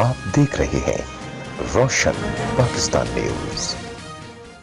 आप देख रहे हैं रोशन पाकिस्तान न्यूज।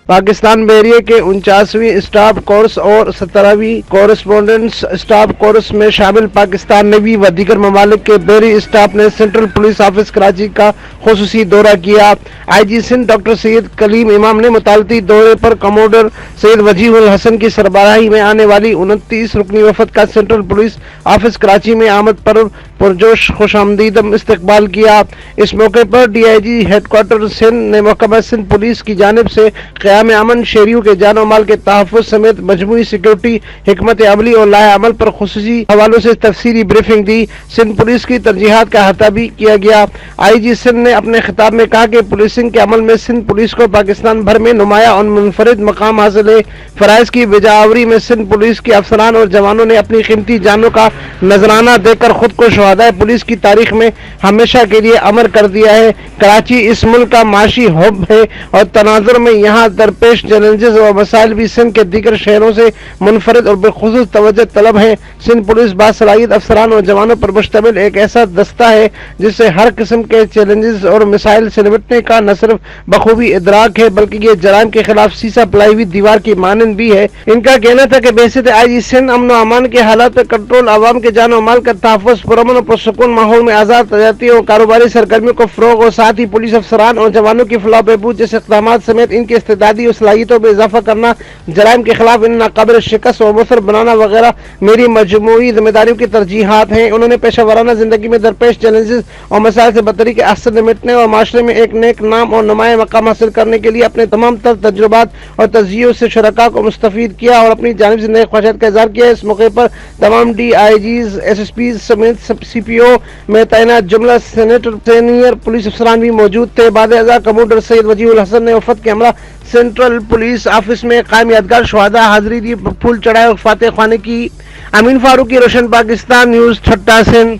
पाकिस्तान बहरिया के 49वीं स्टाफ कोर्स और 17वीं कॉरेस्पोंडेंस स्टाफ कोर्स में शामिल पाकिस्तान नेवी व दीगर ममालिक के बहरी स्टाफ ने सेंट्रल पुलिस ऑफिस कराची का खुसूसी दौरा किया। IG सिंध डॉक्टर सैयद कलीम इमाम ने मुतालती दौरे पर कमोडर सैयद वजीह उल हसन की सरबराही में आने वाली 29 रुकनी वफद का सेंट्रल पुलिस ऑफिस कराची में आमद पर पुरजोश खुशामदीद इस्तकबाल किया। इस मौके पर DIG हेडक्वार्टर सिंध ने महकमा सिंध पुलिस की जानिब से क़याम अमन, शहरियों के जान और माल के तहफ़्फ़ुज़ समेत मजमूई सिक्योरिटी हिकमत अमली और लाए अमल पर खुसूसी हवालों से तफसीली ब्रीफिंग दी। सिंध पुलिस की तरजीहात का अहाता भी किया गया। IG सिंध ने अपने खिताब में कहा कि पुलिसिंग के अमल में सिंध पुलिस को पाकिस्तान भर में नुमाया और मुनफरिद मकाम हासिल है। फ़राइज़ की बजावरी में सिंध पुलिस के अफसरान और जवानों ने अपनी कीमती जानों का नजराना देकर खुद को शहादाए पुलिस की तारीख में हमेशा के लिए अमर कर दिया है। कराची इस मुल्क का माशी हब है और तनाजुर में यहाँ दरपेश चैलेंजेस और मसाइल भी सिंध के दीगर शहरों से मुनफरिद और बेखुसूस तवज्जो तलब है। सिंध पुलिस बासलाहियत अफसरान और जवानों पर मुश्तमिल एक ऐसा दस्ता है जिससे हर किस्म के चैलेंजेस और मिसाइल से निपटने का न सिर्फ बखूबी इदराक है बल्कि ये जराइम के खिलाफ सीसा पलाई हुई दीवार की मानंद भी है। इनका कहना था कि बहसीत IG सिंध अमन और अमान के हालात पर कंट्रोल, आवाम के जान और माल का तहफ़्फ़ुज़, पुरअमन और पुरसुकून माहौल में आज़ाद तजारती और कारोबारी सरगर्मियों को फ़रोग़ और साथ ही पुलिस अफसरान और जवानों की फलाह बहबूद जैसे इक़दाम समेत इनकी इस्तेदादी और सलाहियतों में इजाफा करना, जराइम के खिलाफ इन नाकाबिल शिकस्त और मुसर बनाना वगैरह मेरी मजमूई जिम्मेदारियों की तरजीहात हैं। उन्होंने पेशा वराना जिंदगी में दरपेश चैलेंजेस और मसाइल से बतरी के असर निपटने और माशरे में एक नेक नाम और नुमाया मकाम हासिल करने के लिए अपने तमाम तर तजुर्बात और तजज़ियों से शुरका को मुस्तफ़ीद किया और अपनी जानिब से नए ख्वाहिशात का इज़हार किया। इस मौके पर तमाम DIGs, SSPs समेत CPO में तैनात जुमला सीनियर पुलिस अफसरान भी मौजूद थे। बाद-ए-अज़ा कमोडर सैयद वजीह उल हसन ने वफद के हमरा सेंट्रल पुलिस ऑफिस में कायम यादगार शुहदा हाजिरी दी, फूल चढ़ाए और फातह ख्वानी की। अमीन फारूकी, रोशन पाकिस्तान न्यूज़, ठट्टा सिंध।